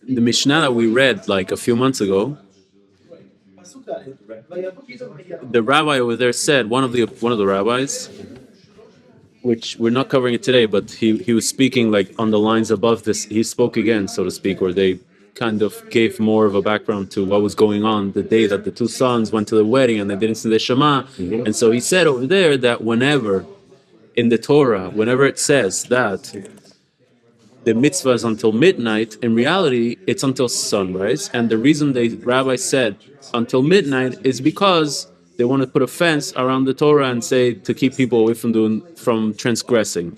the Mishnah that we read like a few months ago, the rabbi over there said, one of the rabbis, which we're not covering it today, but he was speaking like on the lines above this. He spoke again, so to speak, or they kind of gave more of a background to what was going on the day that the two sons went to the wedding and they didn't see the Shema. And so he said over there that whenever in the Torah, whenever it says that the mitzvah is until midnight, in reality, it's until sunrise. And the reason the rabbi said until midnight is because they want to put a fence around the Torah and say to keep people away from transgressing.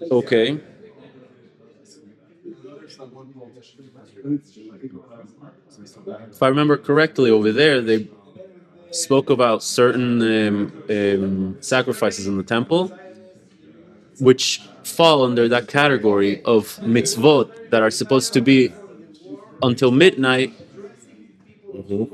Okay. If I remember correctly, over there they spoke about certain sacrifices in the temple, which fall under that category of mitzvot that are supposed to be until midnight,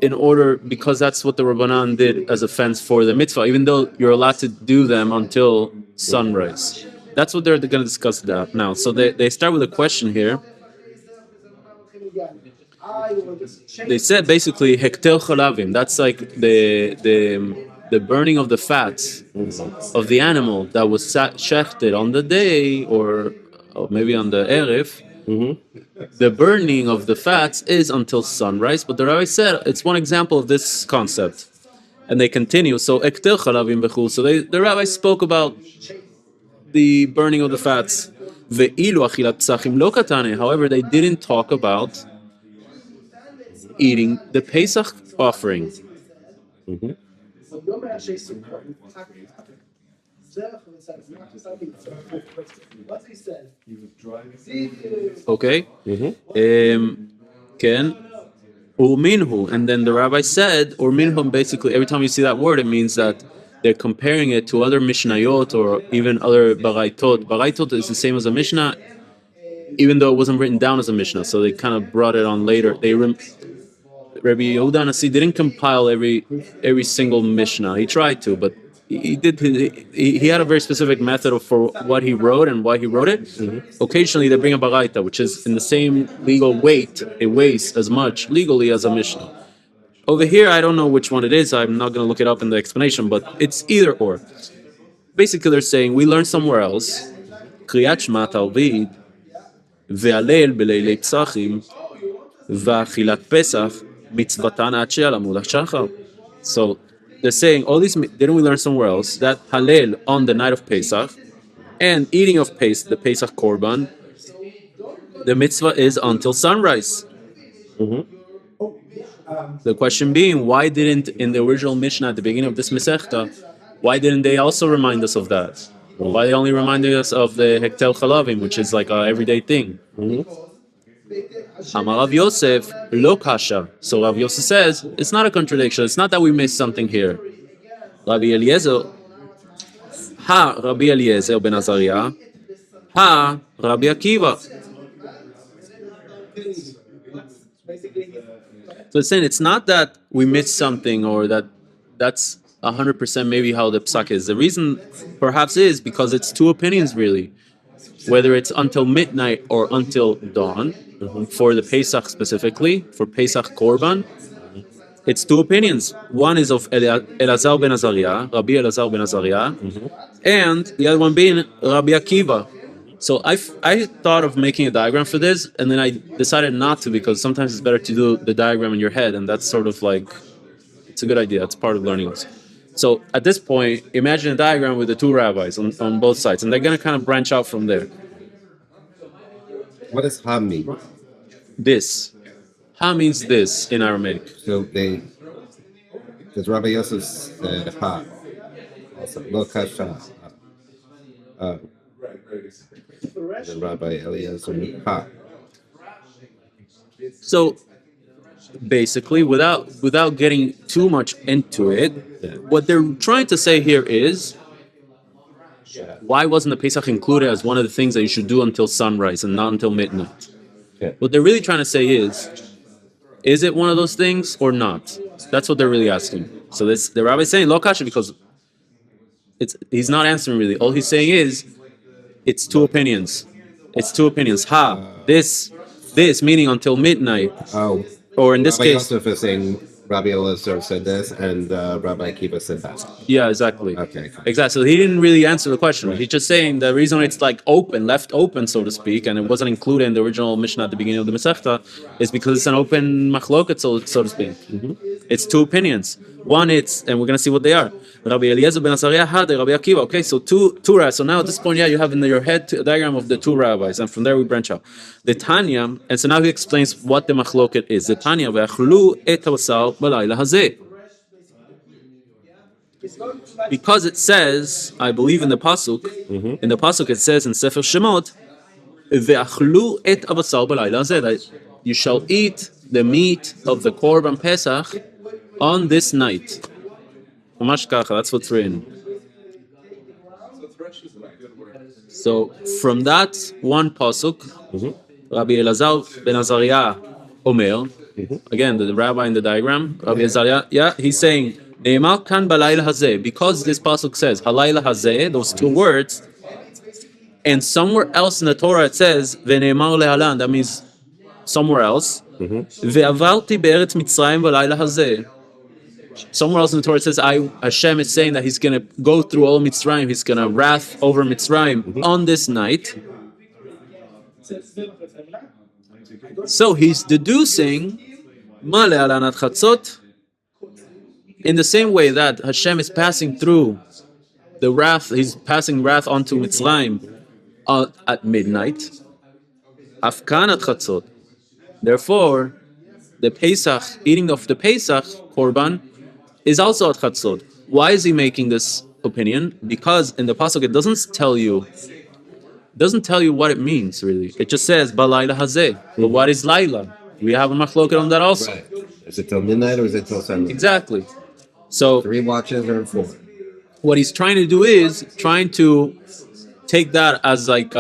in order, because that's what the Rabbanan did as a fence for the mitzvah, even though you're allowed to do them until sunrise. That's what they're going to discuss now. So they start with a question here. They said basically hektel chalavim. That's like the burning of the fats of the animal that was shechted on the day or maybe on the erev. The burning of the fats is until sunrise, but the rabbi said it's one example of this concept. And they continue. So hektel chalavim bechul. So the rabbi spoke about the burning of the fats. Ve'ilu achilat psachim lo katane. However, they didn't talk about eating the Pesach offering. Okay. Ken. Urminhu. And then the rabbi said, Urminhu, basically, every time you see that word, it means that they're comparing it to other Mishnayot or even other Berachot. Berachot is the same as a Mishnah, even though it wasn't written down as a Mishnah. So they kind of brought it on later. Rabbi Yehuda Nasi didn't compile every single Mishnah. He tried to, but he had a very specific method for what he wrote and why he wrote it. Occasionally they bring a baraita, which is in the same legal weight, it weighs as much legally as a Mishnah. Over here, I don't know which one it is. I'm not going to look it up in the explanation, but it's either or. Basically, they're saying we learned somewhere else. Kriyat Shema Talvid ve'alel b'leilei psachim va'achilat Pesach mitzvatan ad she'alamu l'shachar. So they're saying all these. Didn't we learn somewhere else that Halel on the night of Pesach and eating of the Pesach Korban, the mitzvah is until sunrise. The question being, why didn't in the original Mishnah at the beginning of this Masechta, why didn't they also remind us of that? Why are they only reminding us of the Hektel Chalavim, which is like an everyday thing? Amar Rav Yosef lo kasha. So Rav Yosef says it's not a contradiction. It's not that we missed something here. Rabbi Elazar, ha Rabbi Elazar ben Azaria, ha Rabbi Akiva. So it's saying it's not that we missed something or that's 100% maybe how the psak is. The reason perhaps is because it's two opinions really. Whether it's until midnight or until dawn, for the Pesach specifically, for Pesach Korban, it's two opinions. One is of Elazar ben Azaria, Rabbi Elazar ben Azaria, and the other one being Rabbi Akiva. So I thought of making a diagram for this, and then I decided not to because sometimes it's better to do the diagram in your head, and that's sort of like, it's a good idea. It's part of learning also. So at this point, imagine a diagram with the two rabbis on both sides, and they're going to kind of branch out from there. What does ha mean? This. Ha means this in Aramaic. So because Rabbi Yosef said ha. Also, lo kasha. And Rabbi Eliezer ha. So basically, without getting too much into it, what they're trying to say here is, why wasn't the Pesach included as one of the things that you should do until sunrise and not until midnight? What they're really trying to say is it one of those things or not? That's what they're really asking. So the rabbi is saying lo kasha because he's not answering really. All he's saying is it's two opinions. It's two opinions. This meaning until midnight, Oh, or in this Rabbi case, Yosef is saying Rabbi Elazar said this, and Rabbi Akiva said that. yeah, exactly. Okay. Exactly. So he didn't really answer the question. He's just saying the reason it's like left open, so to speak, and it wasn't included in the original Mishnah at the beginning of the Masechta, is because it's an open machloket, so to speak. It's two opinions. One, and we're going to see what they are. Rabbi Eliezer ben Azaria had Rabbi Akiva. Okay, so two rabbis. So now at this point, you have in your head a diagram of the two rabbis, and from there we branch out. The Tanya, and so now he explains what the machloket is. The Tanya, ve'achlu et habasar b'layla hazeh. Because it says, I believe in the pasuk. In the pasuk it says in Sefer Shemot, ve'achlu et habasar b'layla hazeh, that you shall eat the meat of the Korban Pesach on this night. That's what's written. So from that one pasuk, Rabbi Elazar ben Azaria Omer, again the rabbi in the diagram, Rabbi Elazar, he's saying Ne'emar kan balayla hazeh, because this pasuk says halayla hazeh, those two words, and somewhere else in the Torah it says ve'ne'emar lehalan, that means somewhere else, ve'avarti be'eretz Mitzrayim balayla hazeh. Somewhere else in the Torah it says Hashem is saying that he's going to go through all Mitzrayim, he's going to wrath over Mitzrayim on this night. So he's deducing Male alanat chatzot, in the same way that Hashem is passing through the wrath, he's passing wrath onto Mitzrayim at midnight. Afkanat chatzot. Therefore, the Pesach, eating of the Pesach Korban, is also at chatzot. Why is he making this opinion? Because in the pasuk it doesn't tell you what it means really. It just says balayla hazeh. But what is Laila? We have a machloket on that also. Right. Is it till midnight or is it till sunrise? Exactly. So 3 watches or 4? what he's trying to do is trying to take that as like I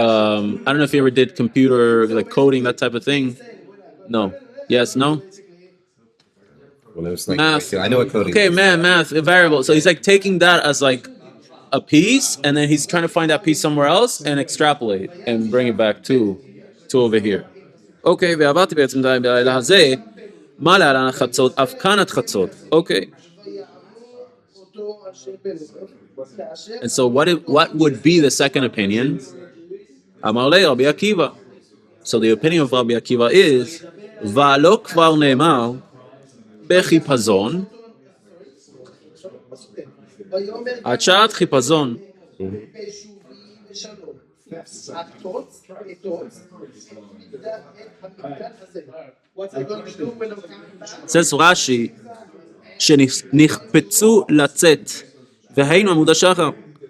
don't know if you ever did computer like coding, that type of thing. No. Yes. No. When it was like, Math. I know what coding Okay, is. math, a variable. So he's like taking that as like a piece, and then he's trying to find that piece somewhere else and extrapolate and bring it back to over here. Okay, ועברתי בעצם די בלילה הזה, מה להלן החצות, אף כאן החצות. Okay. And so what would be the second opinion? אמר לי רבי עקיבא. So the opinion of Rabbi Akiva is, והלא כבר נאמר, בחיפזון, עד שעת חיפזון. says Rashi, שנחפצו לצאת, והיינו עמוד השחר.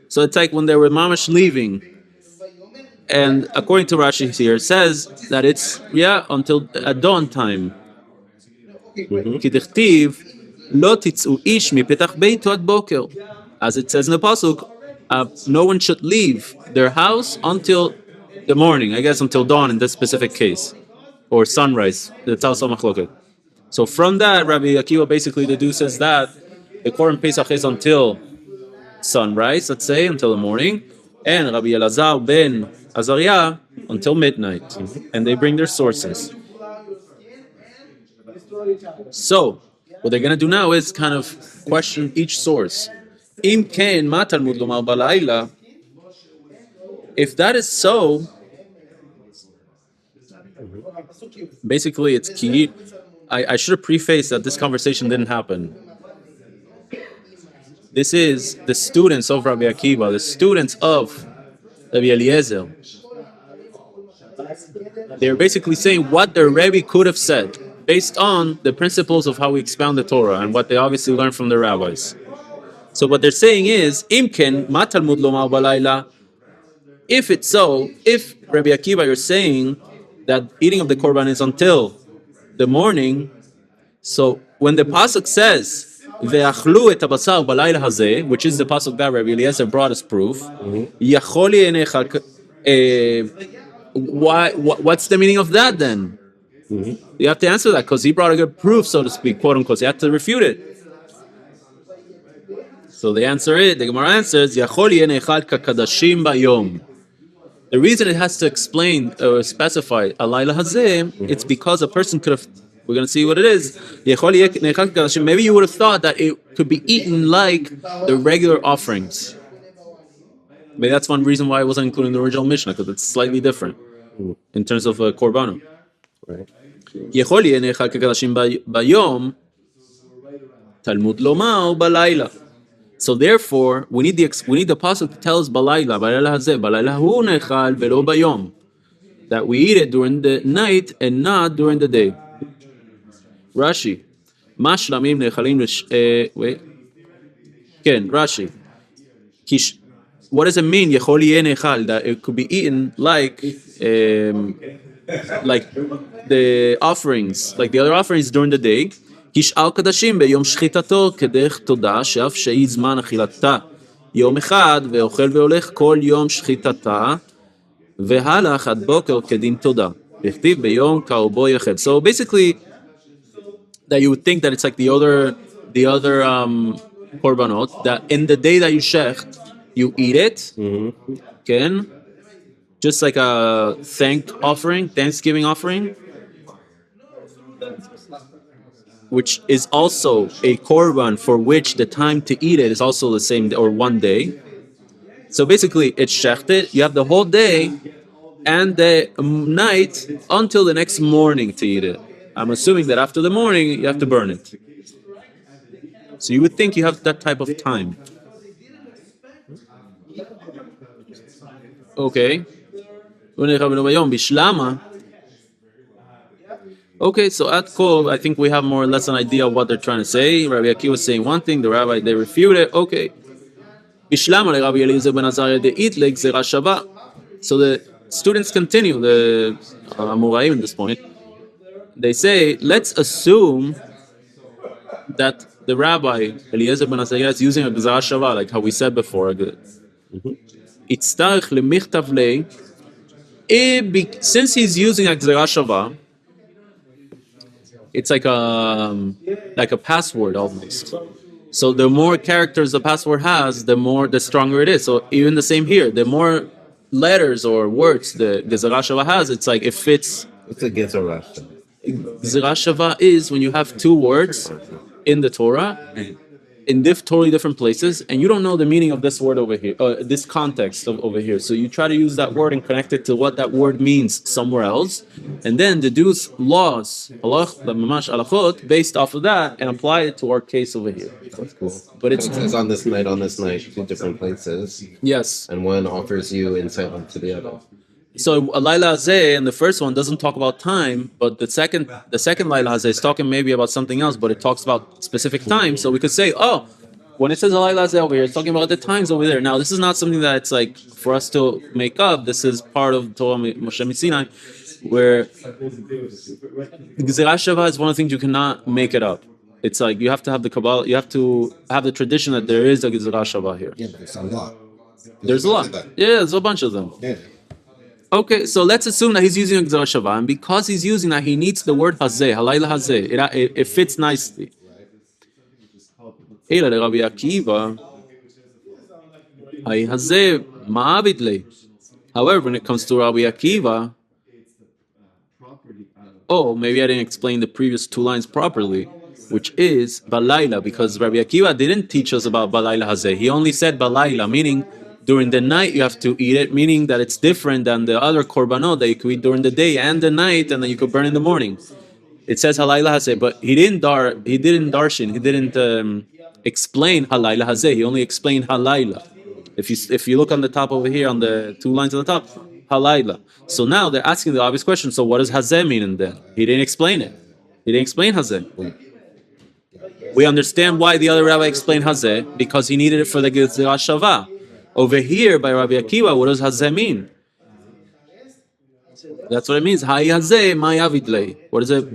So it's like when they were mamash leaving. And according to Rashi here, it says that it's, until at dawn time. כי דכתיב, לא תצאו איש מפתח ביתו עד בוקר. As it says in the pasuk, no one should leave their house until the morning, I guess until dawn in this specific case, or sunrise. That's also machloket. So from that, Rabbi Akiva basically deduces that the Korban Pesach is until sunrise, let's say, until the morning, and Rabbi Elazar ben Azaria until midnight. And they bring their sources. So, what they're going to do now is kind of question each source. Im ken ma Talmud lomar balayla. If that is so, basically it's key. I should have prefaced that this conversation didn't happen. This is the students of Rabbi Akiva, the students of Rabbi Eliezer. They're basically saying what their Rebbe could have said based on the principles of how we expound the Torah and what they obviously learned from the rabbis. So what they're saying is, Imken ma Talmud lomar balayla. If it's so, if Rabbi Akiva, you're saying that eating of the korban is until the morning, so when the pasuk says ve'achlu et habasar balayla hazeh, which is the pasuk that Rabbi Eliezer brought as proof, yacholi enecha. What's the meaning of that then? You have to answer that because he brought a good proof, so to speak, quote unquote. You have to refute it. So the Gemara answers, Yachol yenechad kakadashim bayom. The reason it has to explain or specify Alayla Hazeh, it's because a person could have, we're going to see what it is. Maybe you would have thought that it could be eaten like the regular offerings. Maybe that's one reason why it wasn't included in the original Mishnah, because it's slightly different in terms of Korban. Right. Talmud lomar balayla. So therefore, we need the pasuk to tell us balayla hazeh, balayla hu nechal velo bayom, that we eat it during the night and not during the day. Rashi, mashlamim nechalim wait, Ken Rashi. What does it mean? Yechol yeh nechal, that it could be eaten like the offerings, like the other offerings during the day. Kish'al kadashim beyom shchitato kedech toda she'af she'i zman achilata yom echad ve'ochel ve'olech kol yom shchitata ve'halach ad boker kedin toda v'chtiv beyom ka'obo yechel. So basically, that you would think that it's like the other korbanot, that in the day that you shecht, you eat it, okay? Just like a Thanksgiving offering, which is also a korban for which the time to eat it is also the same or one day. So basically, it's shechted. You have the whole day and the night until the next morning to eat it. I'm assuming that after the morning, you have to burn it. So you would think you have that type of time. Okay. Okay, so at Kol, I think we have more or less an idea of what they're trying to say. Rabbi Akiva was saying one thing, the rabbi, they refute it. Okay. Rabbi Elazar ben Azaria de Itleg Zera Shava. So the students continue, the Amuraim at this point. They say, let's assume that the rabbi, Eliezer ben Azaria, is using a Zera Shava, like how we said before. Itztarich lemichtav lei. Since he's using a Zera Shava, it's like a password almost. So the more characters the password has, the stronger it is. So even the same here, the more letters or words the Gezerah Shava has, it's like it fits. What's a Gezerah Shava? Gezerah Shava is when you have two words in the Torah in totally different places, and you don't know the meaning of this word over here, this context over here. So you try to use that word and connect it to what that word means somewhere else, and then deduce laws, halachot, based off of that, and apply it to our case over here. That's cool. But it says on this night, two different places. Yes. And one offers you insight into the other. So Alayla Hazeh in the first one doesn't talk about time, but the second Alayla Hazeh is talking maybe about something else, but it talks about specific time. So we could say, oh, when it says Alayla Hazeh over here, it's talking about the times over there. Now this is not something that it's like for us to make up. This is part of Torah Moshe Sinai, where Gezerah Shava is one of the things you cannot make it up. It's like you have to have the Kabbalah, you have to have the tradition that there is a Gezerah Shava here. Yeah, there's a lot. There's a lot. Yeah, there's a bunch of them. Yeah. Okay, so let's assume that he's using a Gezerah Shava, and because he's using that, he needs the word Hazeh, Halayla Hazeh. It fits nicely. Ehyeh Rabbi Akiva, Ehyeh Hazeh ma'avid lei. However, when it comes to Rabbi Akiva, maybe I didn't explain the previous two lines properly, which is Balayla, because Rabbi Akiva didn't teach us about Balayla Hazeh. He only said Balayla, meaning during the night you have to eat it, meaning that it's different than the other korbanot that you could eat during the day and the night, and then you could burn in the morning. It says Halayla Hazeh, but he didn't explain Halayla Hazeh. He only explained Halayla. If you look on the top over here on the two lines on the top, Halayla. So now they're asking the obvious question. So what does Hazeh mean in then? He didn't explain it. He didn't explain Hazeh. We understand why the other rabbi explained Hazeh, because he needed it for the Gezerah Shava. Over here, by Rabbi Akiva, what does Hazeh mean? That's what it means. Ehyeh Hazeh ma'avid lei. What is it?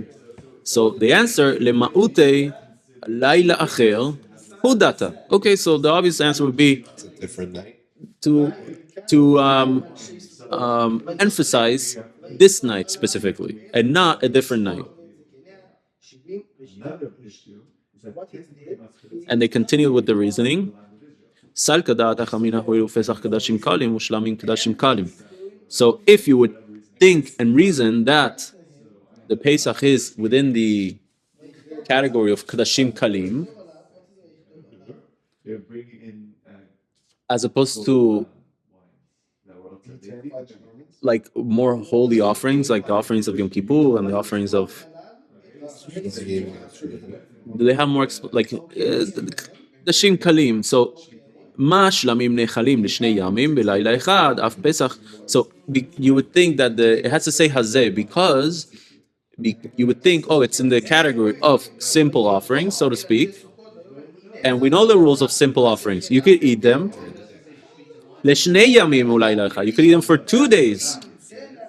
So the answer, Lema'ute Laila Acher Hudata. Okay, so the obvious answer would be It's a different night. to emphasize this night specifically, and not a different night. And they continue with the reasoning. So So if you would think and reason that the Pesach is within the category of Kadashim Kalim, as opposed to like more holy offerings, like the offerings of Yom Kippur and the offerings of, do they have more the Shim Kalim? So Ma shlamim nechalim l'shnei yamim b'layla echad af Pesach. So you would think that it has to say hazeh because you would think, oh, it's in the category of simple offerings, so to speak. And we know the rules of simple offerings. You could eat them l'shnei yamim u'layla echad. You could eat them for 2 days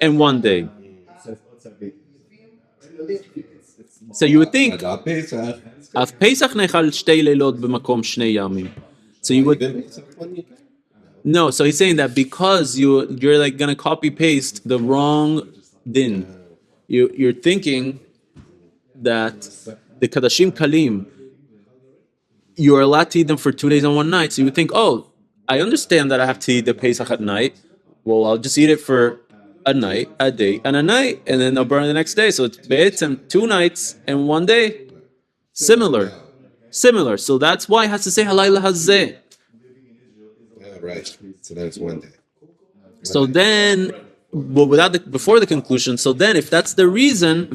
and 1 day. So you would think af Pesach nechal shtei leilot b'makom shnei yamim. So you would no. So he's saying that because you're like gonna copy paste the wrong din. You're thinking that the Kadashim Kalim, you are allowed to eat them for 2 days and 1 night. So you would think, oh, I understand that I have to eat the Pesach at night. Well, I'll just eat it for a night, a day, and a night, and then I'll burn it the next day. So it's be'etzem 2 nights and 1 day. Similar. So that's why it has to say halayla hazeh. Right. So then it's 1 day. So then, well, before the conclusion, so then if that's the reason,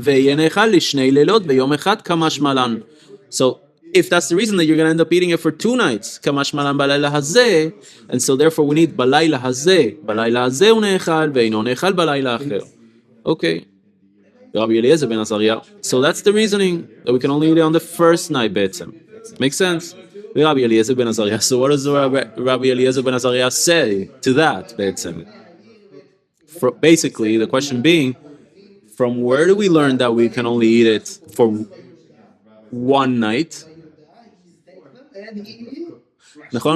so if that's the reason that you're going to end up eating it for 2 nights, kamash malan balayla hazeh, and so therefore we need balayla hazeh unechal ve'ino nechal balayla acher. Okay. Rabbi Elazar ben Azaria. So that's the reasoning that we can only eat it on the first night, be'etzem. Makes sense? Rabbi Elazar ben Azaria. So what does Rabbi Elazar ben Azaria say to that, be'etzem? Basically, the question being, from where do we learn that we can only eat it for 1 night?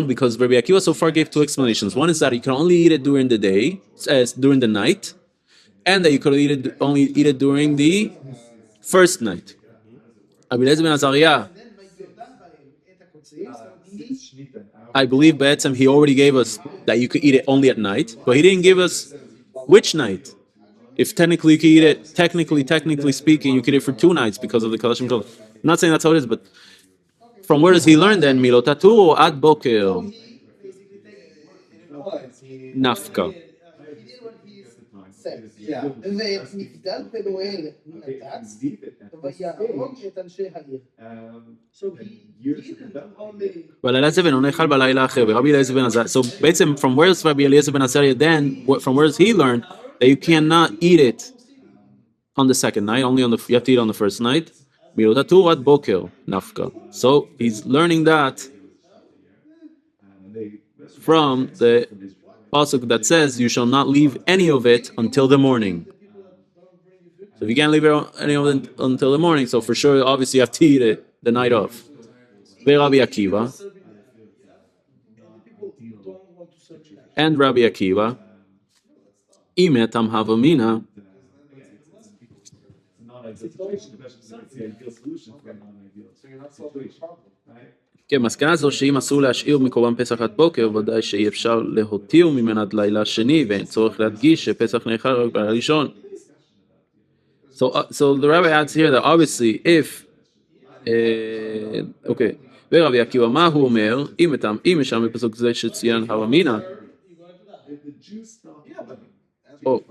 Because Rabbi Akiva so far gave 2 explanations. One is that you can only eat it during the day, during the night, and that you could only eat it during the first night. Rabbi Elazar ben Azaria, I believe Be'etzem he already gave us that you could eat it only at night, but he didn't give us which night. If technically you could eat it, technically speaking, you could eat it for 2 nights because of the Kadashim Kalim. I'm not saying that's how it is, but from where does he learn then? Milotatu ad boker. Nafka. So basically, from where does Rabbi Elazar ben Azaria then? From where does he learn that you cannot eat it on the second night? Only you have to eat on the first night. So he's learning that from the pasuk that says, "You shall not leave any of it until the morning." So if you can't leave any of it until the morning, so for sure, obviously, you have to eat it the night of. Rabbi Akiva and Rabbi Akiva, imetam havamina. כן, מסקנה זו שאם אסור להשאיר מקורבן פסח עד בוקר, ודאי שאי אפשר להותיר ממנה עד לילה השני, ואין צורך להדגיש שפסח נאכל רק בלילה הראשון. So the rabbi adds here that obviously if, okay, ורבי עקיבא מה הוא אומר, אם יש שם בפסוק זה שציין הרמינה,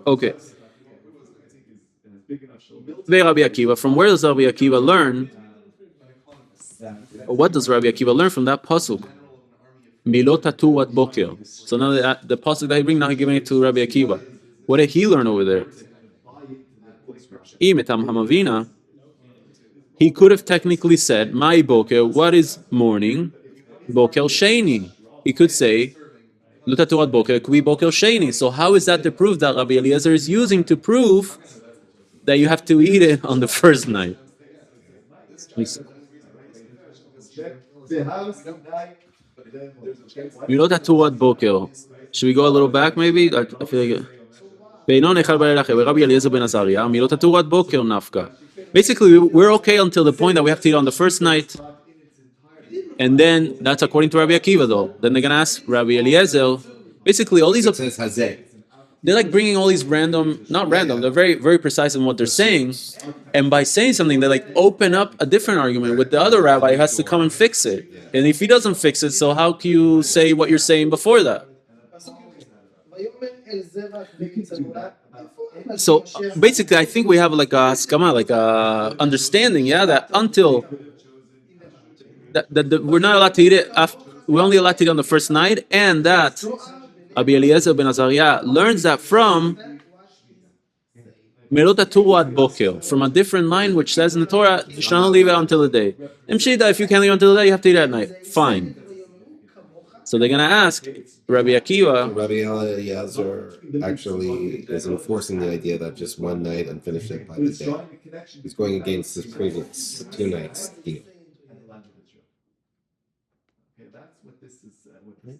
okay, ורבי עקיבא, from where does Rabbi Akiva learn? What does Rabbi Akiva learn from that pasuk? Milot hatu at boker. So now the pasuk that I bring, now he's giving it to Rabbi Akiva. What did he learn over there? Imetam hamavina. He could have technically said, "My boker." What is morning? Boker sheni. He could say, "Milot hatu at boker." Could be boker sheni. So how is that the proof that Rabbi Elazar is using to prove that you have to eat it on the first night? You know that to what boker? Should we go a little back maybe? I feel like basically we're okay until the point that we have to eat on the first night, and then that's according to Rabbi Akiva though. Then they're gonna ask Rabbi Elazar. Basically all these It says hazeh. they're like bringing all these random, not random, they're very, very precise in what they're saying. And by saying something, they like open up a different argument with the other rabbi who has to come and fix it. And if he doesn't fix it, so how can you say what you're saying before that? So basically, I think we have like a skama, like a understanding, yeah, that until that we're not allowed to eat it. We're only allowed to eat it on the first night, and that Rabbi Elazar ben Azaria learns that from Merota Tuwad Bokel, from a different line which says in the Torah, you should not leave it until the day. Imshida, if you can't leave it until the day, you have to eat it at night. Fine. So they're gonna ask Rabbi Akiva. Rabbi Elazar actually is enforcing the idea that just one night and finish it by the day. He's going against his previous 2 nights deal.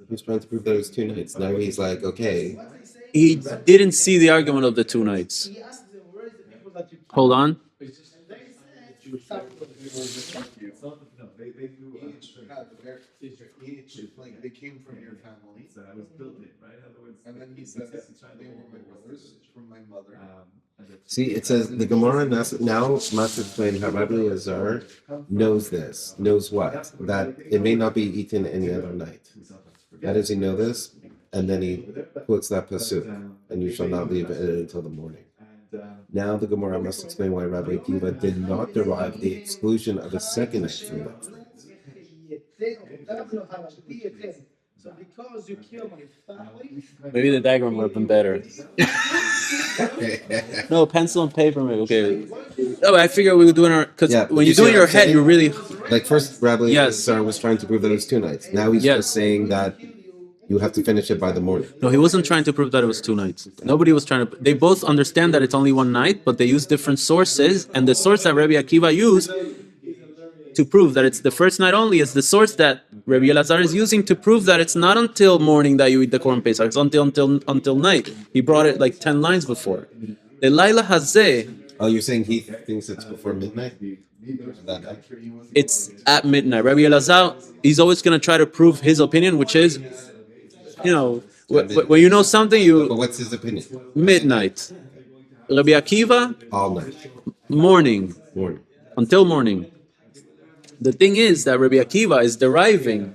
He's trying to prove that it was 2 nights. Now he's like, okay. He didn't see the argument of the 2 nights. Hold on. They came from your family. I was built in, right? And then he says, they were my brothers from my mother. See, it says the Gemara now must explain how Rabbi Elazar knows this. Knows what? That it may not be eaten any other night. How does he know this? And then he quotes that pasuk, and you shall not leave it until the morning. Now the Gemara must explain why Rabbi Akiva did not derive the exclusion of a second night from that. Maybe the diagram would have been better. No, pencil and paper. Maybe. Okay. No, I figured we were doing our because when you do it in your head, you're really like first Rabbi Elazar was trying to prove that it was 2 nights. Now he's just saying that you have to finish it by the morning. No, he wasn't trying to prove that it was 2 nights. Nobody was trying to. They both understand that it's only 1 night, but they use different sources, and the source that Rabbi Akiva used to prove that it's the first night only is the source that Rabbi Elazar is using to prove that it's not until morning that you eat the Korban Pesach. It's until night. He brought it like 10 lines before. The Laila Hazeh. Oh, you're saying he thinks it's before midnight? It's at midnight. Rabbi Elazar, he's always going to try to prove his opinion, which is, when you know something, But what's his opinion? Midnight. Rabbi Akiva, All night. Morning. Until morning. The thing is that Rabbi Akiva is deriving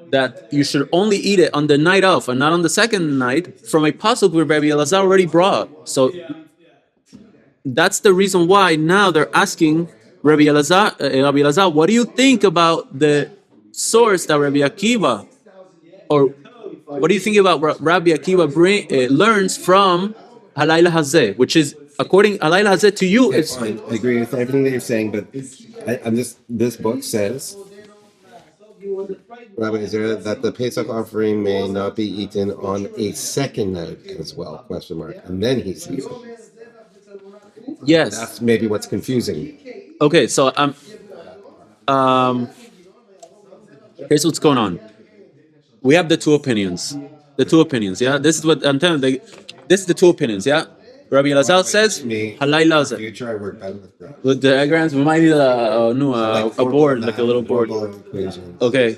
that you should only eat it on the night of and not on the second night from a pasuk where Rabbi Elazar already brought. So that's the reason why now they're asking Rabbi Elazar, what do you think about the source that Rabbi Akiva, or what do you think about what Rabbi Akiva learns from Halayla Hazeh, which is according Halayla Hazeh to you? It's fine. I agree with everything that you're saying, but this book says, Rabbi Elazar, that the Pesach offering may not be eaten on a second night as well, question mark. And then he sees it. Yes. That's maybe what's confusing. Okay, so here's what's going on. We have the two opinions. Yeah? This is what I'm telling you. This is the 2 opinions, yeah? Rabbi Elazar says, Halayla Hazeh. Future, I work better With diagrams, we might need a board, like a little board. Okay.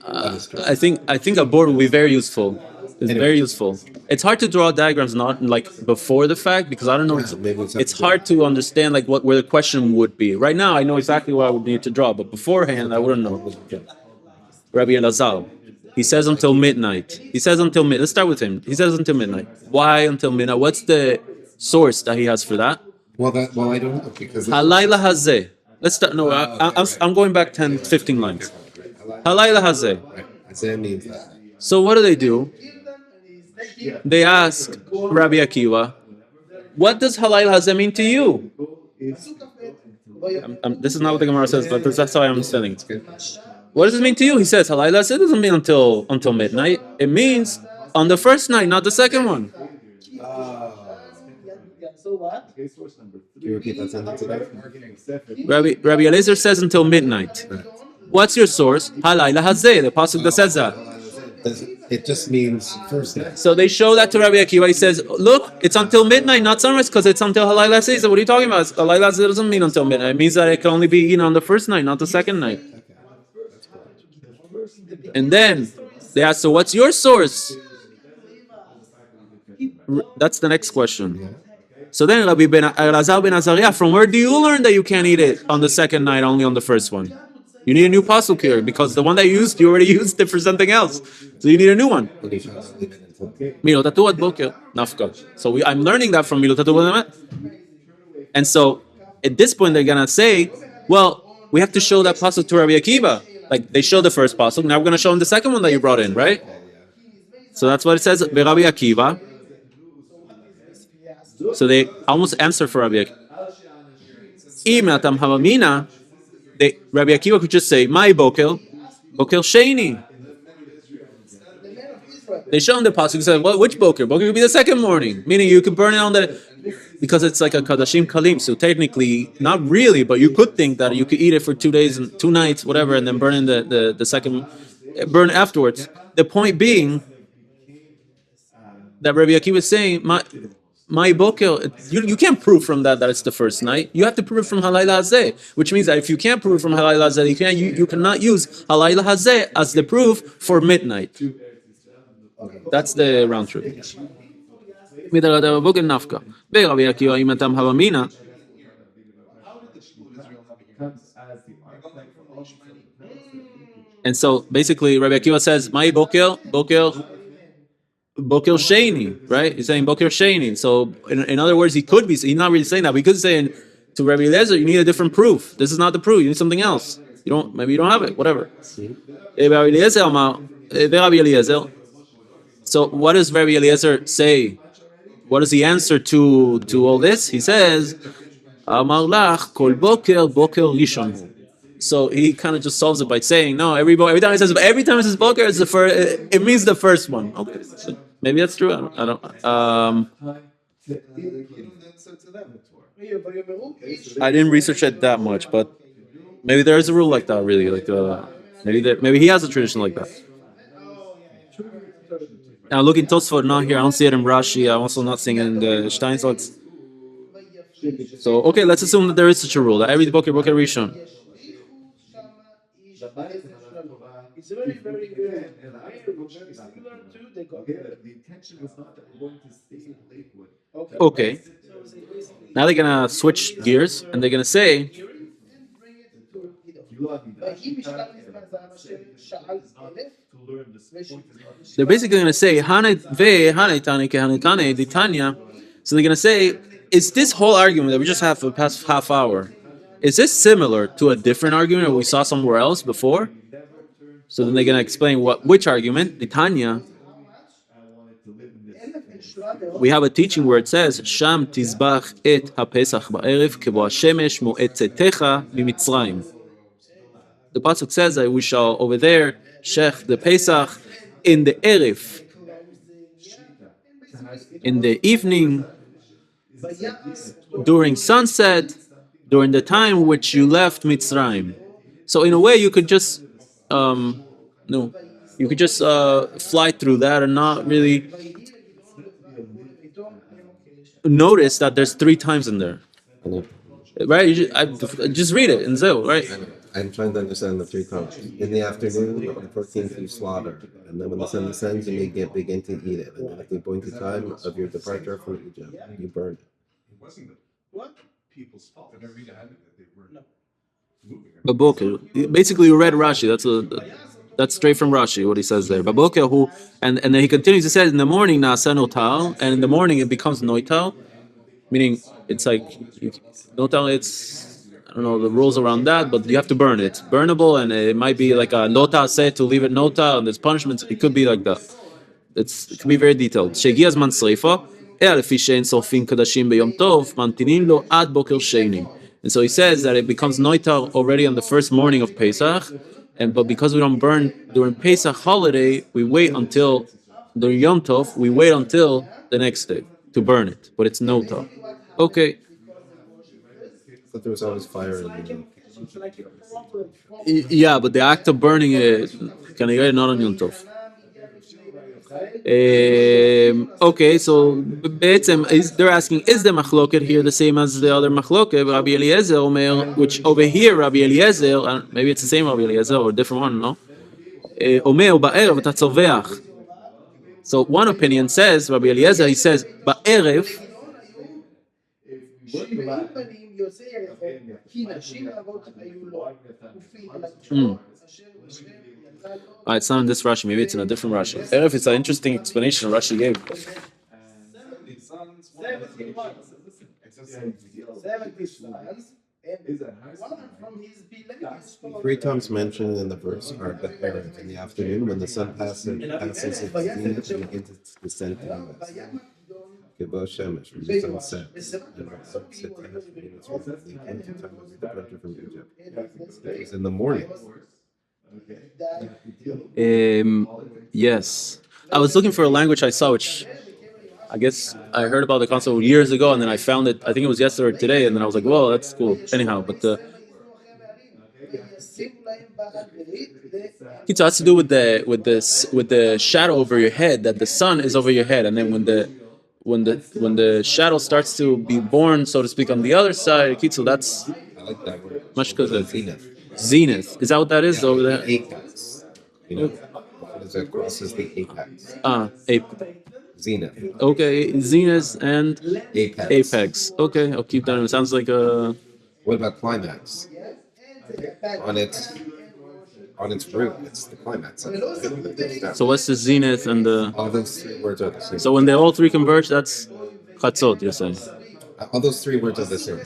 I think a board will be very useful. It's very useful. It's hard to draw diagrams not like before the fact because I don't know. It's hard to understand like where the question would be. Right now, I know exactly what I would need to draw, but beforehand, I wouldn't know. Rabbi Elazar, he says until midnight. Let's start with him. He says until midnight. Why until midnight? What's the source that he has for that? Well, I don't know because Halayla Hazeh. Let's start. No, I'm going back 10, 15 lines. Halayla Hazeh. Hazeh means that. So what do? They ask Rabbi Akiva, what does Halayla Hazeh mean to you? This is not what the Gemara says, but that's how I'm understanding it. What does it mean to you? He says, Halayla Hazeh doesn't mean until midnight. It means on the first night, not the second one. Can you repeat that sentence again? Rabbi Elazar says until midnight. What's your source? Halayla Hazeh, the pasuk that says that. It just means first night. So they show that to Rabbi Akiva. He says, look, it's until midnight, not sunrise, because it's until Halayla Hazeh. So what are you talking about? Halayla Hazeh doesn't mean until midnight. It means that it can only be on the first night, not the second night. And then they ask, so what's your source? That's the next question. So then Rabbi Elazar ben Azaria, from where do you learn that you can't eat it on the second night, only on the first one? You need a new pasuk here, because the one that you already used it for something else. So you need a new one. Milotatu ad boker nafka. So I'm learning that from Milotatu ad. And so at this point they're gonna say, well, we have to show that pasuk to Rabbi Akiva. Like they showed the first pasuk, now we're gonna show him the second one that you brought in, right? So that's what it says, Rabbi Akiva. So they almost answer for Rabbi Akiva. Rabbi Akiva could just say, my bokel sheni. They show him the pasuk. He said, "Well, which boker? Boker could be the second morning, meaning you could burn it on because it's like a kadashim kalim. So technically, not really, but you could think that you could eat it for 2 days and 2 nights, whatever, and then burn in the second, burn afterwards. The point being that Rabbi Akiva is saying, my boker, you can't prove from that it's the first night. You have to prove from halayla hazeh, which means that if you can't prove from halayla hazeh, you cannot use halayla hazeh as the proof for midnight. That's the round trip. And so basically Rabbi Akiva says, my boker sheni, right? He's saying boker sheni. So in other words, he's not really saying that. We could say to Rabbi Elazar, you need a different proof. This is not the proof. You need something else. Maybe you don't have it. Whatever. So what does Rabbi Elazar say? What does he answer to all this? He says, Amar lach kol boker rishon. So he kind of just solves it by saying, no, every time it says boker, it's the first. It means the first one. Okay, so maybe that's true. I don't. I didn't research it that much, but maybe there is a rule like that. Really, like maybe he has a tradition like that. Now looking Tosfot not here. I don't see it in Rashi. I'm also not seeing it in the Steinsaltz. So okay, let's assume that there is such a rule that every boker rishon. It's very, very good. Okay. Now they're gonna switch gears and they're gonna say, they're basically gonna say, so they're gonna say, is this whole argument that we just had for the past half hour, is this similar to a different argument that we saw somewhere else before? So then they're going to explain which argument. The Tanya, we have a teaching where it says, Sham tizbach et ha-pesach ba'erev kebo ha-shemesh mo'etzetecha mi'mitzrayim. The pasuk says that we shall over there shech the Pesach in the erev, in the evening, during sunset, during the time which you left Mitzrayim. So in a way, you could just fly through that and not really notice that there's 3 times in there. Right? Just read it in Zil, right? I'm trying to understand the 3 times. In the afternoon, on the 14th, you slaughter. And then when the sun descends, you may begin to eat it. And then at the appointed time of your departure from Egypt, you burn it. It wasn't what? People's fault. They never had it. They were Baboker. Basically, you read Rashi. That's straight from Rashi. What he says there. Baboker who, and then he continues to say, in the morning nasa notal, and in the morning it becomes noital, meaning it's like notal. It's I don't know the rules around that, but you have to burn it. It's burnable, and it might be like a nota said to leave it nota, and there's punishments. It could be like that. It can be very detailed. Shegias man sreifa. And so he says that it becomes noital already on the first morning of Pesach, but because we don't burn during Pesach holiday, we wait until during Yom Tov. We wait until the next day to burn it, but it's noital. Okay. But there was always fire in the Yeah, but the act of burning it can get not on Yom Tov. Okay, so they're asking, is the machloket here the same as the other machloket? Rabbi Eliezer Omer, which over here Rabbi Eliezer, maybe it's the same Rabbi Eliezer or a different one, no? Omer ba'erev ta tzoveach. So one opinion says, Rabbi Elazar, he says, ba'erev, שבעים פנים יוצא ירחו, כי נשים רבות היו לו, ופי it's not in this Rashi, maybe it's in a different Rashi. Erev, it's an interesting explanation Rashi gave. 70 sons, and one from his beloved. 3 times mentioned in the verse are the Erev in the afternoon when the sun passes its zenith and begins its descent to the west. Kibbo Shemesh, when the sun sets, and the sunset has been its the appointed time of departure from Egypt. It was in the morning. Yes. I was looking for a language I saw, which I guess I heard about the concept years ago, and then I found it, I think it was yesterday or today, and then I was like, whoa, that's cool. Anyhow, but it has to do with the shadow over your head, that the sun is over your head, and then when the shadow starts to be born, so to speak, on the other side, so that's I like that word. much good. Zenith. Zenith. Is that what that is over there? Apex. You know, as it crosses the apex. Zenith. Okay, Zenith and Apex. Apex. Okay, I'll keep that. It sounds like a. What about climax? On its root, it's the climax. So what's the Zenith and the? All those 3 words are the same. So when they all three converge, that's Chatzot, you're saying. All those 3 words are the same.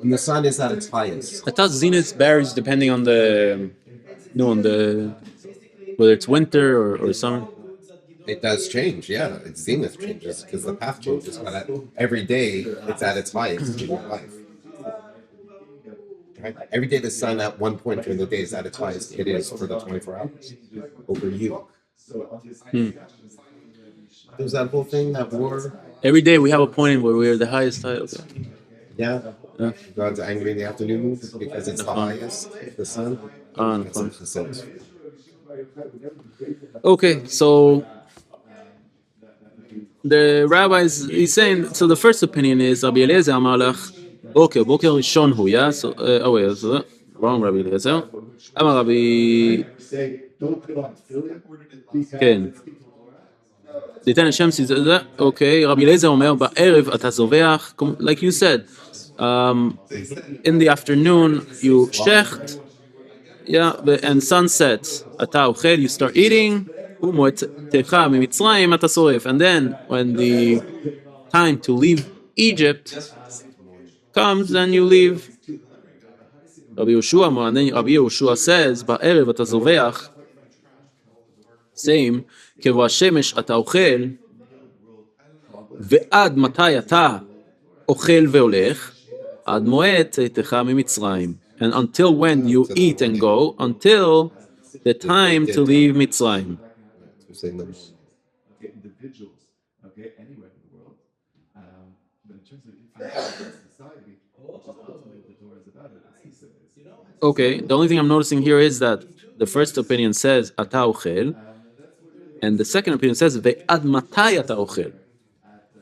When the sun is at its highest. I thought Zenith varies depending on the, whether it's winter or summer. It does change, yeah. Its zenith changes because the path changes, but every day it's at its highest in your life. Right? Every day the sun at one point during the day is at its highest. It is for the 24 hours over you. There's that whole thing, that war. Every day we have a point where we're the highest high. Okay. Yeah. God's angry in the afternoon because it's the highest, the sun. Okay, so the rabbis, he's saying, so the first opinion is Rabbi Elazar Amar Lach, Boker Rishon Hu, yeah? So, wait, so, wrong Rabbi Elazar. Amar Rabbi... כן. תיתן השם סיזדה, אוקיי, רבי אליעזר אומר, בערב אתה זובח, like you said, in the afternoon you shecht, yeah, and sunset, אתה אוכל, you start eating, ומועתך ממצרים אתה שורף, and then when the time to leave Egypt comes, then you leave. Rabbi Yehoshua אמר, and then Rabbi Yehoshua says, בערב אתה זובח, same, כבוא השמש אתה אוכל, ועד מתי אתה אוכל והולך, עד מועד צאתך ממצרים. And until when you eat and go, until the time to leave Mitzrayim. Individuals, okay, anywhere in the world, but in terms of society, which is ultimately what the Torah is about, Okay, the only thing I'm noticing here is that the first opinion says ata ochel, and the second opinion says ve'ad matai ata ochel.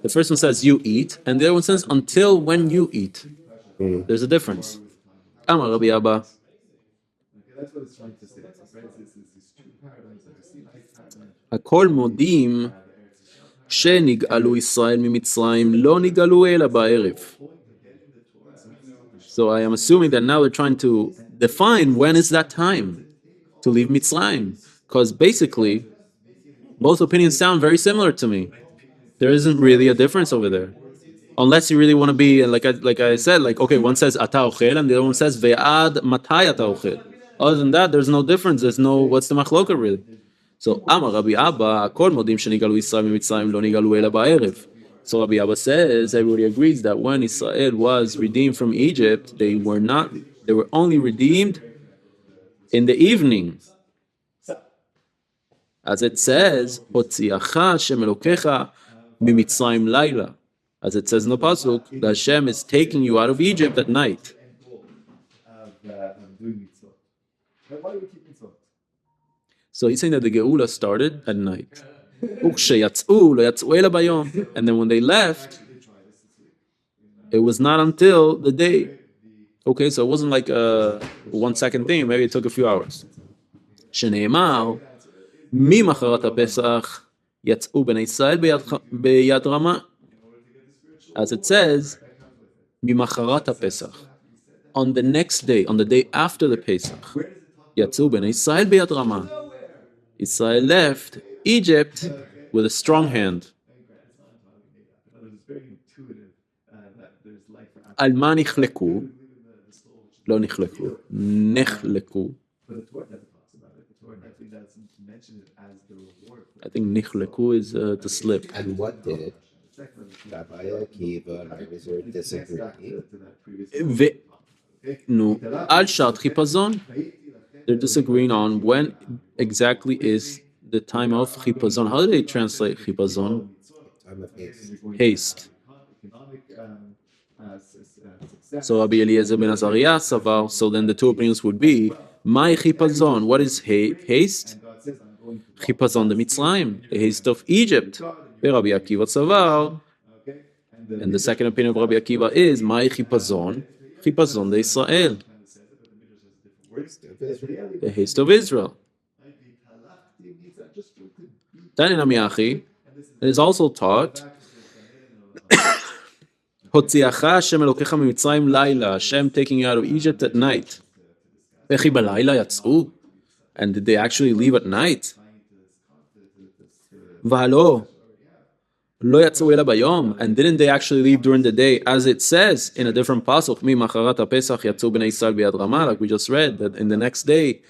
The first one says you eat, and the other one says until when you eat. There's a difference. Amar Rabbi Abba. okay, that's what it's trying to say. It's these two paradigms that we see. הכל מודים שנגאלו ישראל ממצרים, לא נגאלו אלא בערב. So I am assuming that now they're trying to define when is that time to leave Mitzrayim. Because basically, both opinions sound very similar to me. There isn't really a difference over there. Unless you really want to be, like I said, like, okay, one says ata ochel, and the other one says ve'ad matai ata ochel. Other than that, there's no difference. There's no, what's the machloka really? So, Amar Rabbi Abba, הכל מודים שנגאלו ישראל ממצרים, לא נגאלו אלא בערב. So Rabbi Abba says, everybody agrees that when Israel was redeemed from Egypt, they were only redeemed in the evening. As it says, הוציאך השם אלוקיך ממצרים לילה. As it says in the pasuk, that Hashem is taking you out of Egypt at night. Doing mitzvot. Why do we keep mitzvot? So he's saying that the Geula started at night. וכשיצאו, לא יצאו אלא ביום. And then when they left, it was not until the day. Okay, so it wasn't like a 1 second thing. Maybe it took a few hours. שנאמר, ממחרת הפסח יצאו בני ישראל ביד רמה. As it says, ממחרת הפסח. On the next day, on the day after the Pesach, יצאו בני ישראל ביד רמה. Israel left Egypt with a strong hand. על מה נחלקו? לא נחלקו, נחלקו. I think נחלקו is to slip. And what did Rabbi Akiva and Rabbi Elazar disagree? נו, על שעת חיפזון. They're disagreeing on when exactly is the time of chipazon. How do they translate chipazon? Time of Haste. haste. So Rabbi Elazar ben Azaria savar. So then the two opinions would be, my chipazon. What is haste? Chipazon the Mitzrayim, the haste of Egypt. Rabbi Akiva savar. And the second opinion of Rabbi Akiva is, my chipazon, chipazon the Israel. The haste of Israel. Then in Amiachi, it is also taught, הוציאך השם אלוקיך ממצרים לילה, Hashem taking you out of Egypt at night. וכי בלילה יצאו? And did they actually leave at night? והלא, לא יצאו אלא ביום. And didn't they actually leave during the day? As it says in a different pasuk, ממחרת הפסח יצאו בני ישראל ביד רמה, like we just read, that in the next day,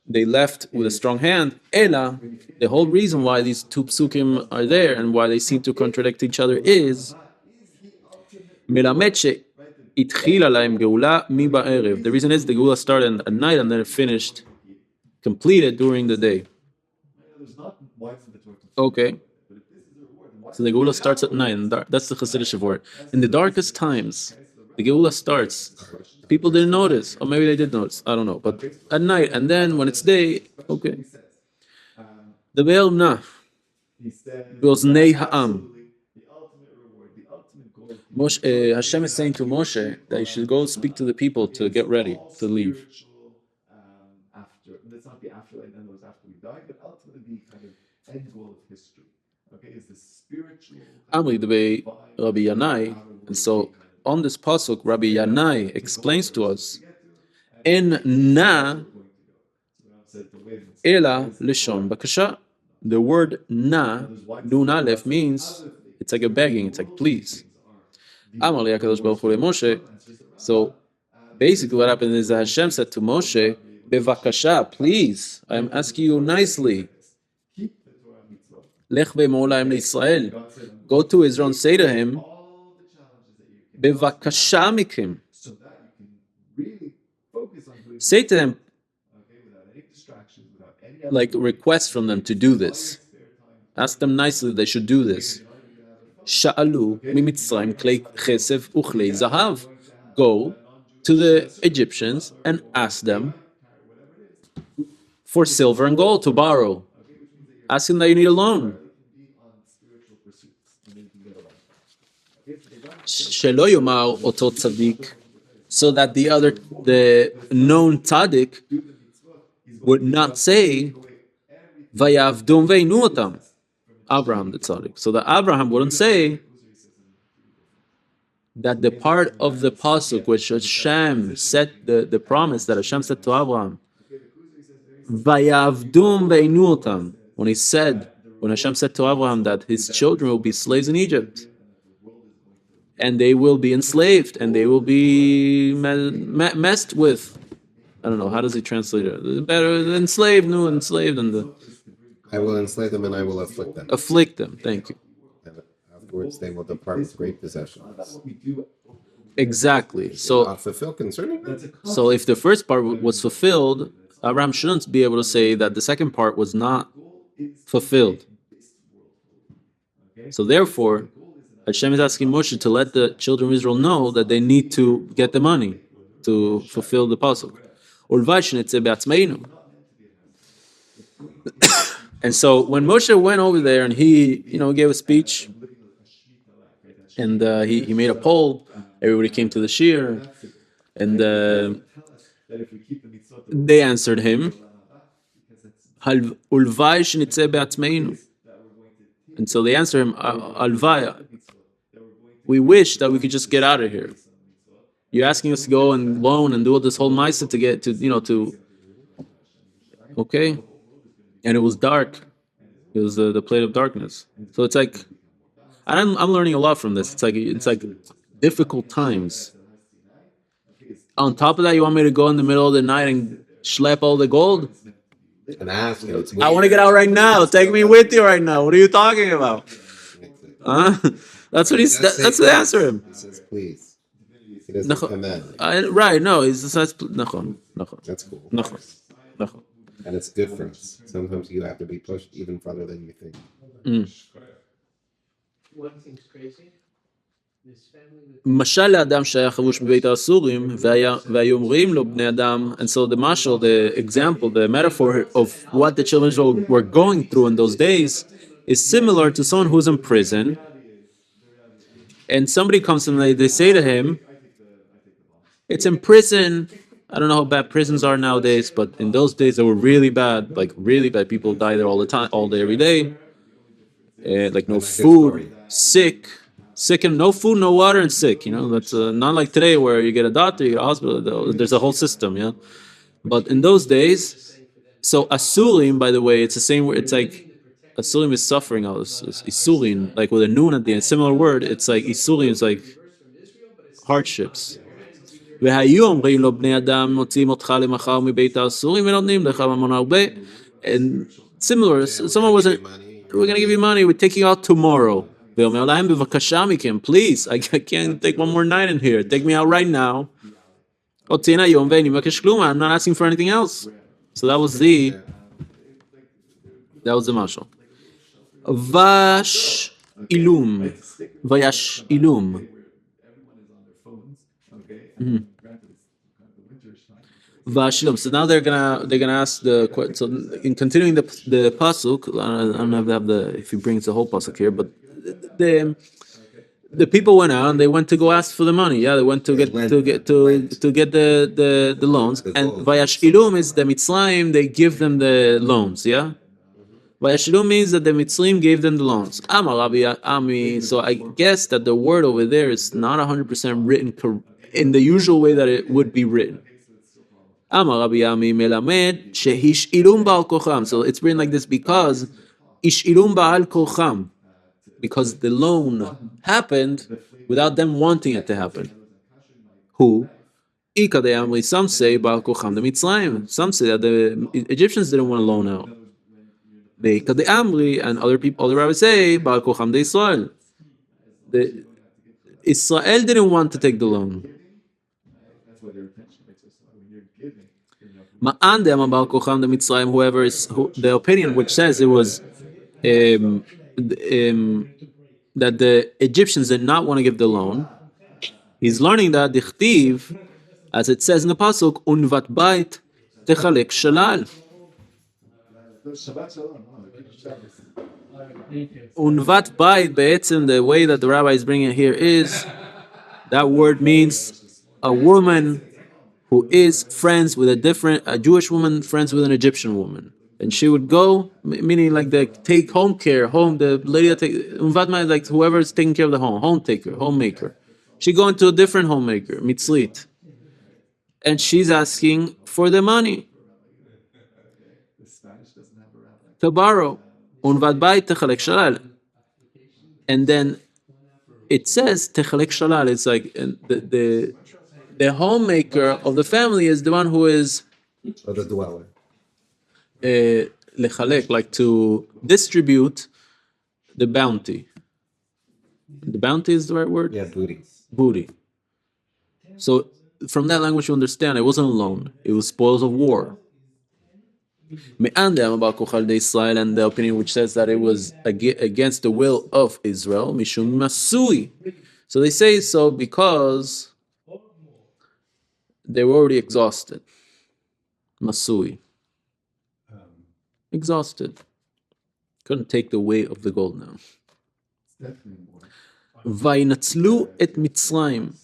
they left with a strong hand. Ela, the whole reason why these two psukim are there and why they seem to contradict each other is מלמד שהתחילה להם גאולה מבערב. The reason is the Geula started at night and then it finished, completed during the day. Okay. So the Geula starts at night, and that's the Hasidic word. In the darkest times, the Geula starts. People didn't notice, or maybe they did notice, I don't know. But at night, and then when it's day, okay. The Be'el Na, Be'oznei Ha'am. Hashem is saying to Moshe that he should go speak to the people to get ready to leave. Let's not be after, and then those after we die, but ultimately the kind of end goal of history. Okay, is the spiritual. Amri the Rabbi Yanai, and so on this pasuk, Rabbi Yanai explains to us, En na ela lishon bakasha. The word na, nun aleph, means it's like a begging, it's like please. Amar li HaKadosh Baruch Hu le Moshe. So basically what happened is that Hashem said to Moshe, Bevakasha, please, I am asking you nicely. Lech ve'emor lahem leIsrael. Go to Israel and say to him, Bevakasha mikim. Say to them, like request from them to do this. Ask them nicely they should do this. Sha'alu mimitzrayim klei chesef uchlei zahav. Go to the Egyptians and ask them for silver and gold to borrow. Ask them that you need a loan. Shelo yomar oto tzaddik, so that the known tzaddik would not say vayavdum veinu otam. Abraham the tzaddik. So that Abraham wouldn't say that the part of the pasuk which Hashem said, the promise that Hashem said to Abraham, vayavdum veinu otam, when Hashem said to Abraham that his children will be slaves in Egypt, and they will be enslaved, and they will be messed with. I don't know, how does he translate it? Better enslaved, no, enslaved, and I will enslave them and I will afflict them. Afflict them, thank you. And afterwards they will depart with great possessions. Exactly. So, Not fulfilled concerning them. so if the first part was fulfilled, Abraham shouldn't be able to say that the second part was not fulfilled. So therefore, Hashem is asking Moshe to let the children of Israel know that they need to get the money to fulfill the pasuk. And so when Moshe went over there and he, gave a speech, and he made a poll, everybody came to the Shiur, and they answered him. "Ulvai shenitzeh be'atzmeinu." And so they answer him, "Alvaya, we wish that we could just get out of here. You're asking us to go and loan and do all this whole ma'aseh to get to, okay." And it was dark. It was the plate of darkness. So it's like, and I'm learning a lot from this. It's like difficult times. On top of that, you want me to go in the middle of the night and schlep all the gold? And ask him. I want to get out right now. Take me with you right now. What are you talking about? Huh? That's what that's the answer him. He says, please. He doesn't command. Right, no, he says, nachon. That's cool. Nachon. And it's good for us. Sometimes you have to be pushed even farther than you think. One thing's crazy. This family. משל לאדם שהיה חבוש בבית האסורים והיו אומרים לו בני אדם, and so the mashal, the example, the metaphor of what the children of Israel were going through in those days is similar to someone who's in prison, and somebody comes to them, they say to him, it's in prison. I don't know how bad prisons are nowadays, but in those days they were really bad, like really bad. People die there all the time, all day, every day. Like no food, sick and no food, no water, and sick. That's not like today where you get a doctor, you get a hospital. There's a whole system, yeah. But in those days, so asurim, by the way, it's the same word. It's like asurim is suffering. Isurim, like with a noon at the end, similar word. It's like isurim is like hardships. והיו אומרים לו בני אדם מוציאים אותך למחר מבית האסורים ונותנים לך ממון הרבה. And similar, someone wasn't, we're going to give you money, we're taking you out tomorrow. ואומר להם בבקשה מכם, please, I can't take one more night in here, take me out right now. הוציאין היום ואיני מבקש כלום, I'm not asking for anything else. So that was the mashal. Vash ilum, vayash ilum. So now they're gonna ask the question. So in continuing the pasuk, I don't have if he brings the whole pasuk here, but the people went out and they went to go ask for the money. Yeah, they went to get the loans. And vayashilum is the Mitzrayim. They give them the loans. Yeah. Vayashilum means that the Mitzrayim gave them the loans. Amar Rabbi Ami. So I guess that the word over there is not 100% written in the usual way that it would be written. Amar Rabbi Ami melamed shehishilum ba'al kocham. So it's written like this because ishilum ba'al kocham, because the loan happened without them wanting it to happen. Who? Ika de Amri. Some say ba'al kocham the Mitzrayim. Some say that the Egyptians didn't want to loan out. They Ika de Amri, and other rabbis say ba'al kocham de Israel. The Israel didn't want to take the loan. Ma'an de Amar ba'al kocham de Mitzrayim. Whoever is the opinion which says it was that the Egyptians did not want to give the loan. He's learning that dichtiv, as it says in the pasuk, unvat bait techalek shalal. Unvat bait, be'etzem, the way that the rabbi is bringing it here is that word means a woman who is friends with a Jewish woman friends with an Egyptian woman. And she would go, meaning like the take home care, the lady that like whoever is taking care of the homemaker. She go into a different homemaker, mitzlit, and she's asking for the money to borrow. And then it says techalek shalal. It's like the homemaker of the family is the one who is the dweller. Lechalek, like to distribute the bounty. The bounty is the right word? Yeah, Booty. So from that language you understand it wasn't a loan, it was spoils of war. And the opinion which says that it was against the will of Israel, Mishum Masui. So they say so because they were already exhausted. Masui. Exhausted. Couldn't take the weight of the gold now. Vainatzlu et Mitzrayim.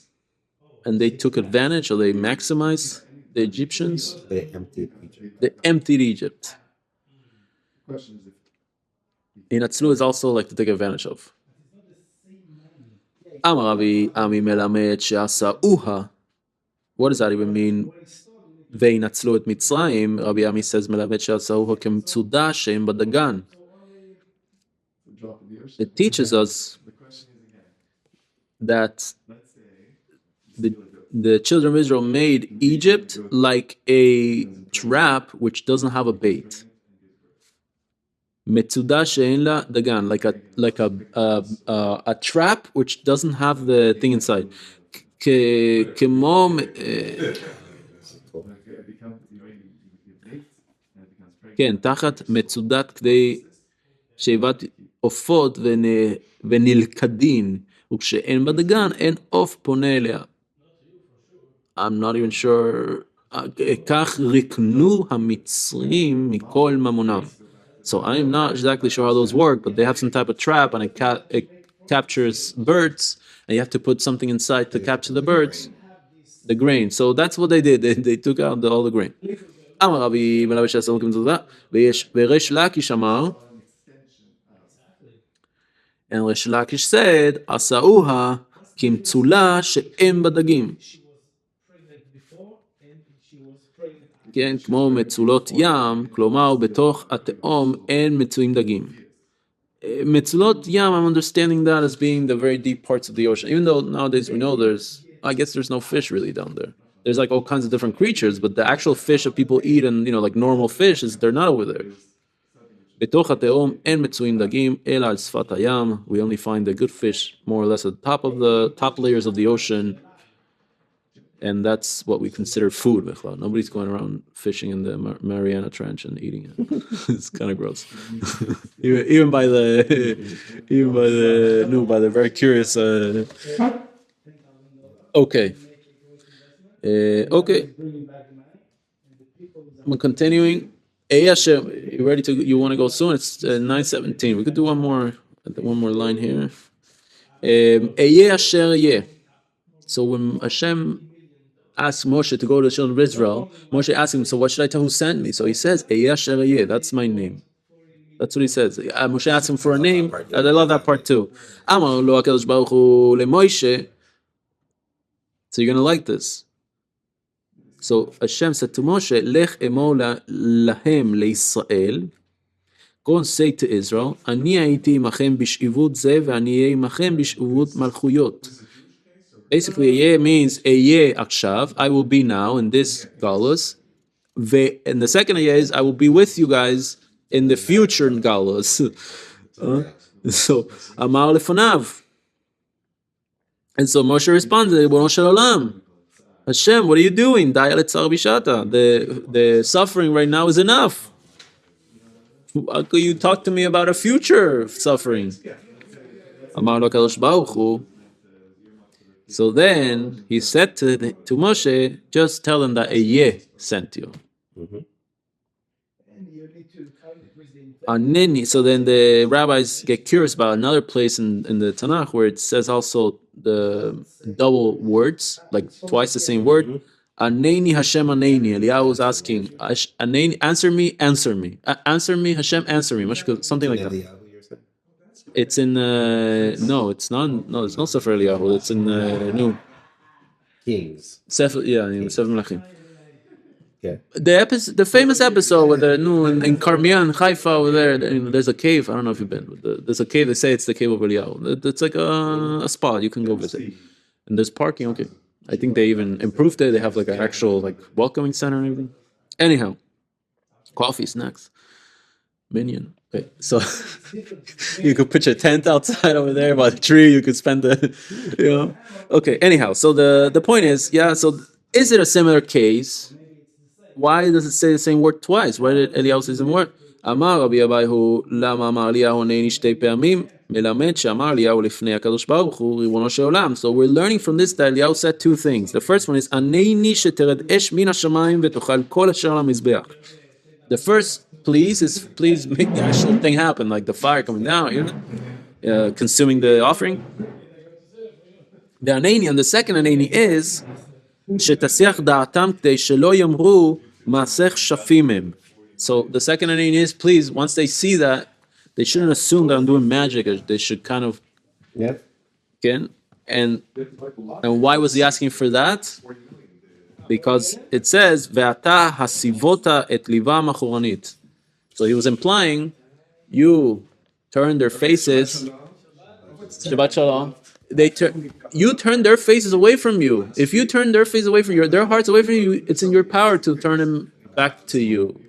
And they took advantage, or they maximized the Egyptians. They emptied Egypt. They emptied Egypt. question is if Inatzlu is also like to take advantage of. Amar Rabbi Ami melamed she'asauha. What does that even mean? Ve'inatzlu et Mitzrayim. Rabbi Ami says melamed she'asauha kemtzuda she'em badagan. drop in the ocean, It teaches us the question is again, that let's say the children of Israel made Egypt like a trap which doesn't have a bait. Metzuda she'en la dagan, a trap which doesn't have the thing inside. Kemo, it becomes you bait and it becomes pregnant. כן, תחת מצודת כדי שאיבת עופות ונלכדין, וכשאין בדגן, אין עוף פונה אליה. I'm not even sure. כך ריקנו המצרים מכל ממונם. So I'm not exactly sure how those work, but they have some type of trap and it captures birds, and you have to put something inside to capture the birds, the grain. So that's what they did. They took out all the grain. אמר רבי מלמד שעשו כמצודה, וריש לקיש אמר, and Rish Lakish said, עשאוה כמצולה שאין בדגים. כן, כמו מצולות ים, כלומר בתוך התהום אין מצויים דגים. מצולות ים, I'm understanding that as being the very deep parts of the ocean. Even though nowadays we know I guess there's no fish really down there. There's like all kinds of different creatures, but the actual fish that people eat and, like normal fish, they're not over there. בתוך התהום אין מצויים דגים, אלא על שפת הים. We only find the good fish more or less at the top layers of the ocean. And that's what we consider food. Nobody's going around fishing in the Mariana Trench and eating it. It's kind of gross. even by the very curious. Okay. Okay. I'm continuing. Ehyeh Asher, you want to go soon? It's 9:17. We could do one more line here. Ehyeh Asher Ehyeh. So when Hashem asked Moshe to go to the children of Israel, Moshe asked him, so what should I tell who sent me? So he says, Ehyeh Asher Ehyeh, that's my name. That's what he says. Moshe asked him for a name. I love that part too. Amar lo HaKadosh Baruch Hu leMoshe. So you're going to like this. So Hashem said to Moshe, Lech emor lahem leIsrael. Go and say to Israel, Ani הייתי עמכם בשעבוד זה ואני אהיה עמכם בשעבוד מלכויות. Basically, Ehyeh means Ehyeh Akshav, I will be now in this galus. And the second Ehyeh is I will be with you guys in the future galus. So Amar lefanav. And so Moshe responded, Ribono shel olam, Hashem, what are you doing? The suffering right now is enough. How could you talk to me about a future suffering? Amar lo HaKadosh Baruch Hu. So then he said to Moshe, just tell him that Ehyeh sent you. So then the rabbis get curious about another place in the Tanakh where it says also the double words, like twice the same word. Aneni Hashem Aneni. Eliyahu was asking, answer me, answer me. Answer me, Hashem, answer me. Something like that. It's in, no, it's not Sefer Eliyahu. It's in, Kings. Sefer Melachim. Yeah. The famous episode with in Carmel and Haifa over there, there's a cave. I don't know if you've been. There's a cave. They say it's the cave of Eliyahu. It's like a spot you can go visit, and there's parking. Okay, I think they even improved it. They have like an actual welcoming center and everything. Anyhow, coffee, snacks, minion. Okay, so you could put your tent outside over there by the tree. You could spend Okay. Anyhow, so the point is, So is it a similar case? Why does it say the same word twice? Why did Eliyahu say the same word? אמר רבי אבייהו, למה אמר אליהו הנני שתי פעמים? מלמד שאמר אליהו לפני הקדוש ברוך הוא, ריבונו של עולם. So we're learning from this that Eliyahu said two things. The first one is, הנני שתרד אש מן השמיים ותאכל כל אשר על המזבח. The first please make the actual thing happen, like the fire coming down, consuming the offering. The הנני, and the second הנני is, שתסיח דעתם כדי שלא יאמרו מעשך שפים הם. So the second ending is, please, once they see that, they shouldn't assume that I'm doing magic. They should kind of, Yeah. again, and why was he asking for that? Because it says, "Ve'ata hasivota et livam achoranit." So he was implying, you turn their faces. Shabbat shalom. You turn their faces away from you. If you turn their face away from you, their hearts away from you, it's in your power to turn them back to you.